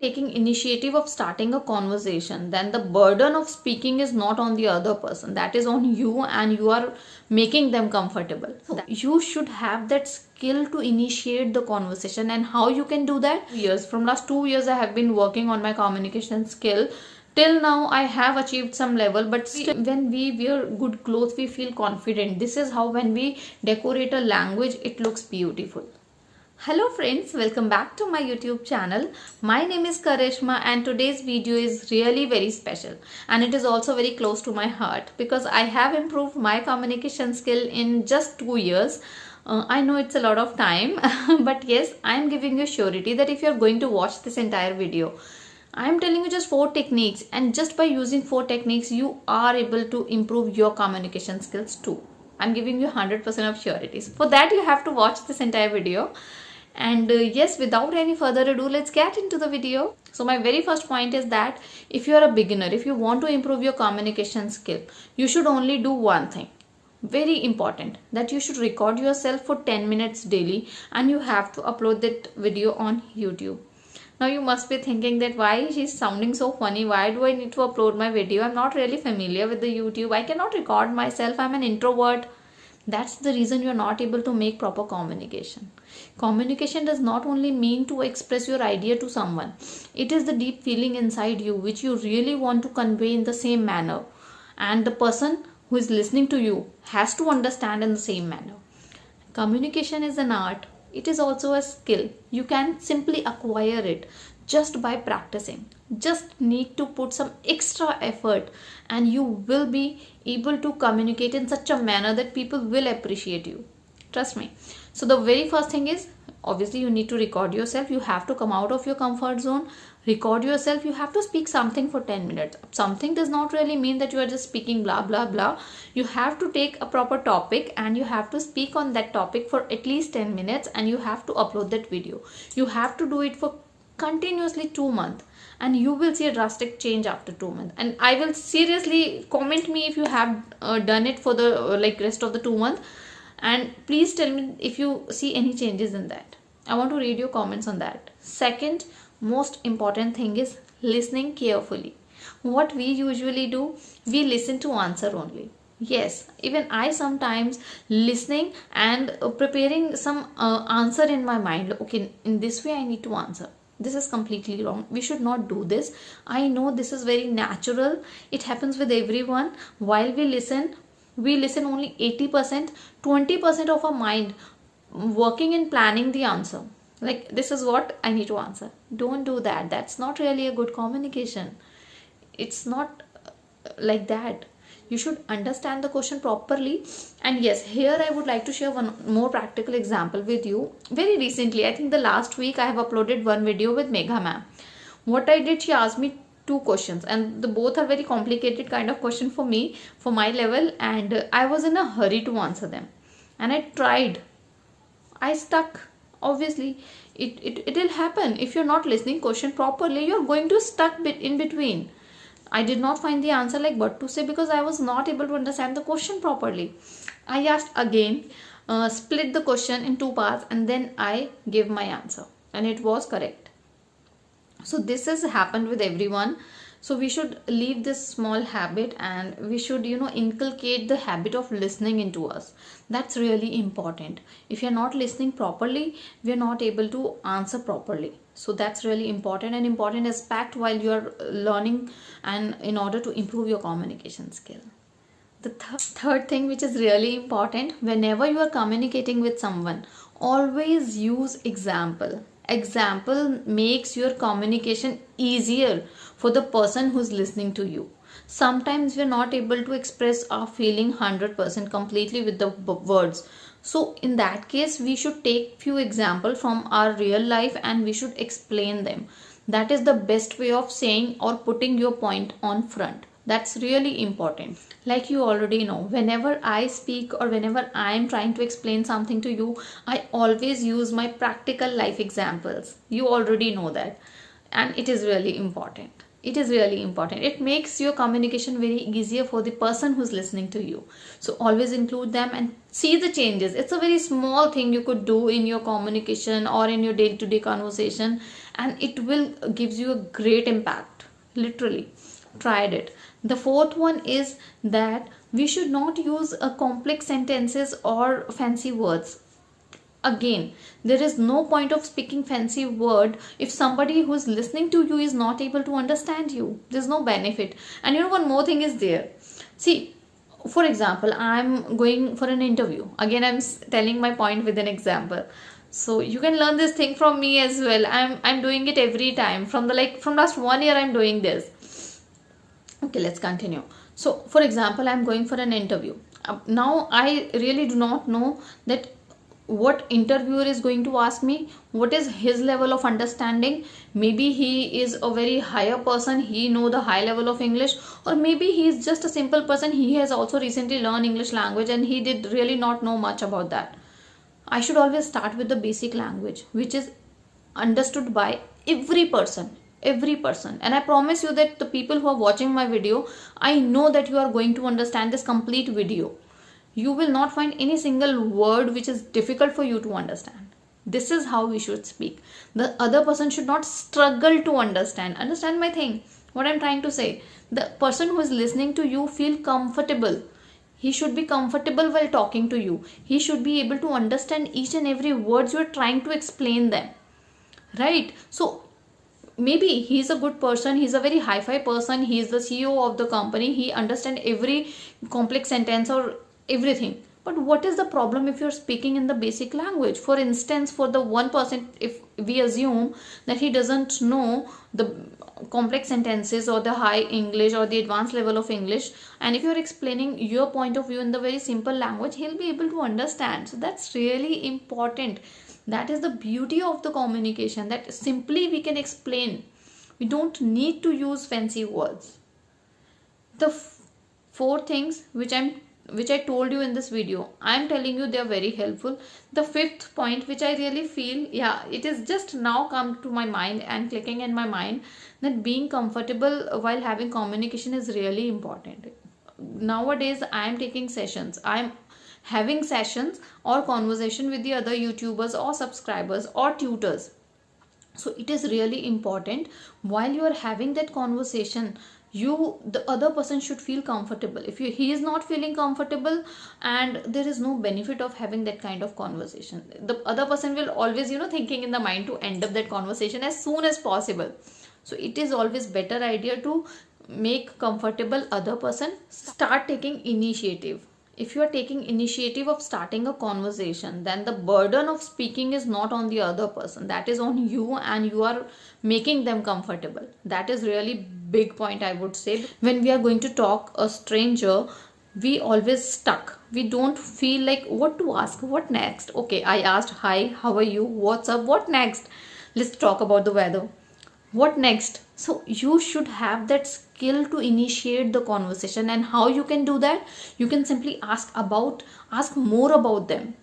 taking initiative of starting a conversation, then the burden of speaking is not on the other person, that is on you, and you are making them comfortable. So you should have that skill to initiate the conversation. And how you can do that? Years from last 2 years I have been working on my communication skill. Till now I have achieved some level, but still when we wear good clothes we feel confident. This is how when we decorate a language it looks beautiful. Hello friends, welcome back to my YouTube channel. My name is Karishma and today's video is really very special, and it is also very close to my heart because I have improved my communication skill in just 2 years. I know it's a lot of time but yes, I am giving you surety that if you are going to watch this entire video, I am telling you just 4 techniques, and just by using 4 techniques you are able to improve your communication skills too. I'm giving you 100% of sureties. For that you have to watch this entire video. And yes, without any further ado, let's get into the video. So my very first point is that if you are a beginner, if you want to improve your communication skill, you should only do one thing. Very important, that you should record yourself for 10 minutes daily and you have to upload that video on YouTube. Now you must be thinking that why she's sounding so funny, why do I need to upload my video? I'm not really familiar with the YouTube, I cannot record myself, I'm an introvert. That's the reason you're not able to make proper communication. Communication does not only mean to express your idea to someone. It is the deep feeling inside you which you really want to convey in the same manner. And the person who is listening to you has to understand in the same manner. Communication is an art. It is also a skill. You can simply acquire it just by practicing. Just need to put some extra effort and you will be able to communicate in such a manner that people will appreciate you. Trust me. So the very first thing is, obviously you need to record yourself. You have to come out of your comfort zone. Record yourself. You have to speak something for 10 minutes. Something does not really mean that you are just speaking blah blah blah. You have to take a proper topic and you have to speak on that topic for at least 10 minutes and you have to upload that video. You have to do it for continuously 2 months and you will see a drastic change after 2 months. And I will seriously comment me if you have done it for the rest of the 2 months, and please tell me if you see any changes in that. I want to read your comments on that. Second most important thing is listening carefully. What we usually do, we listen to answer only. Yes, even I sometimes listening and preparing some answer in my mind. Okay, in this way I need to answer. This is completely wrong. We should not do this. I know this is very natural. It happens with everyone. While we listen only 80%, 20% of our mind working in planning the answer. Like, this is what I need to answer. Don't do that. That's not really a good communication. It's not like that. You should understand the question properly. And yes, here I would like to share one more practical example with you. Very recently, I think the last week, I have uploaded one video with Megha ma'am. What I did, she asked me 2 questions and the both are very complicated kind of question for me, for my level, and I was in a hurry to answer them. And I tried. I stuck. Obviously, it will happen. If you're not listening question properly, you're going to stuck in between. I did not find the answer like what to say because I was not able to understand the question properly. I asked again, split the question in 2 parts and then I gave my answer and it was correct. So this has happened with everyone. So we should leave this small habit and we should, inculcate the habit of listening into us. That's really important. If you're not listening properly, we're not able to answer properly. So that's really important aspect while you're learning and in order to improve your communication skill. The third thing which is really important, whenever you are communicating with someone, always use example. Example makes your communication easier for the person who's listening to you. Sometimes we're not able to express our feeling 100% completely with the words. So in that case, we should take few examples from our real life and we should explain them. That is the best way of saying or putting your point on front. That's really important. Like you already know, whenever I speak or whenever I am trying to explain something to you, I always use my practical life examples. You already know that. And it is really important. It is really important. It makes your communication very easier for the person who's listening to you. So always include them and see the changes. It's a very small thing you could do in your communication or in your day-to-day conversation, and it will gives you a great impact. Literally, tried it. The fourth one is that we should not use a complex sentences or fancy words. Again, there is no point of speaking fancy word if somebody who is listening to you is not able to understand you. There's no benefit. And you know, one more thing is there. See, for example, I'm going for an interview. Again, I'm telling my point with an example, so you can learn this thing from me as well. I'm doing it every time from last 1 year. I'm doing this. Okay, let's continue. So for example, I'm going for an interview. Now I really do not know that what interviewer is going to ask me, what is his level of understanding. Maybe he is a very higher person, he know the high level of English, or maybe he is just a simple person, he has also recently learned English language and he did really not know much about that. I should always start with the basic language which is understood by every person. And I promise you that the people who are watching my video, I know that you are going to understand this complete video. You will not find any single word which is difficult for you to understand. This is how we should speak. The other person should not struggle to understand my thing, what I'm trying to say. The person who is listening to you feel comfortable. He should be comfortable while talking to you. He should be able to understand each and every words you are trying to explain them, right? So maybe he's a good person, he's a very hi-fi person, he's the CEO of the company, he understands every complex sentence or everything. But what is the problem if you're speaking in the basic language? For instance, for the 1%, if we assume that he doesn't know the complex sentences or the high English or the advanced level of English, and if you're explaining your point of view in the very simple language, he'll be able to understand. So that's really important. That is the beauty of the communication, that simply we can explain. We don't need to use fancy words. The four things which I told you in this video, I'm telling you they are very helpful. The fifth point, which I really feel, it is just now come to my mind and clicking in my mind, that being comfortable while having communication is really important. Nowadays, I am taking sessions. I'm having sessions or conversation with the other YouTubers or subscribers or tutors. So it is really important while you are having that conversation, the other person should feel comfortable. If he is not feeling comfortable, and there is no benefit of having that kind of conversation, the other person will always thinking in the mind to end up that conversation as soon as possible. So it is always better idea to make comfortable other person. Start taking initiative. If you are taking initiative of starting a conversation, then the burden of speaking is not on the other person, that is on you, and you are making them comfortable. That is really big point, I would say. When we are going to talk a stranger, we always stuck. We don't feel like what to ask, what next. Okay, I asked hi, how are you, what's up, what next? Let's talk about the weather. What next? So you should have that skill to initiate the conversation. And how you can do that? You can simply ask more about them.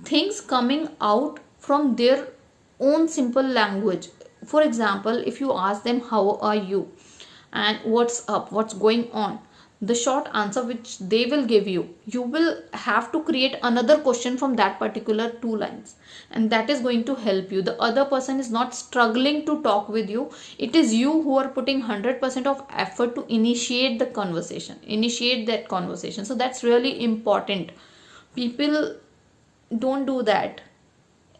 Things coming out from their own simple language. For example, if you ask them how are you and what's up, what's going on, the short answer which they will give you, you will have to create another question from that particular 2 lines, and that is going to help you. The other person is not struggling to talk with you. It is you who are putting 100% of effort to initiate that conversation. So that's really important. People don't do that.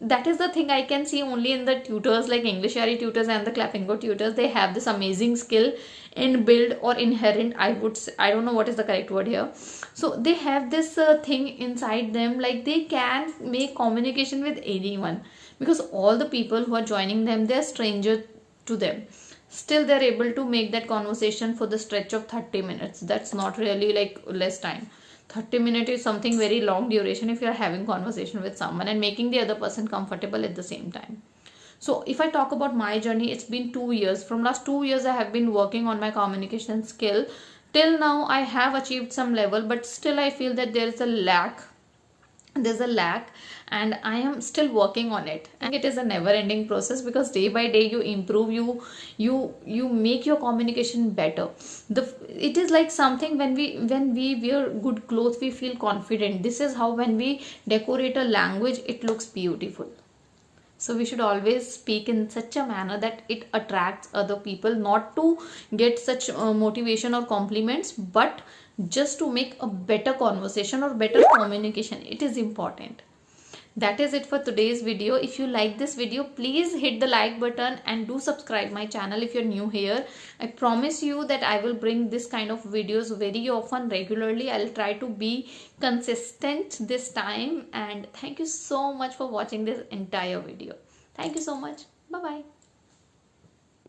That is the thing I can see only in the tutors like Englishary tutors and the Clappingo tutors. They have this amazing skill inbuilt or inherent, I would say. I don't know what is the correct word here. So they have this thing inside them, like they can make communication with anyone, because all the people who are joining them, they're stranger to them. Still they're able to make that conversation for the stretch of 30 minutes. That's not really like less time. 30 minutes is something very long duration if you are having conversation with someone and making the other person comfortable at the same time. So if I talk about my journey, it's been 2 years. From last 2 years, I have been working on my communication skill. Till now, I have achieved some level, but still I feel that there is a lack. There's a lack, and I am still working on it. And it is a never-ending process, because day by day you improve, you make your communication better. It is like something when we wear good clothes, we feel confident. This is how when we decorate a language, it looks beautiful. So we should always speak in such a manner that it attracts other people, not to get such motivation or compliments, but just to make a better conversation or better communication. It is important. That is it for today's video. If you like this video, please hit the like button and do subscribe my channel if you're new here. I promise you that I will bring this kind of videos very often, regularly. I'll try to be consistent this time, and thank you so much for watching this entire video. Thank you so much. Bye bye.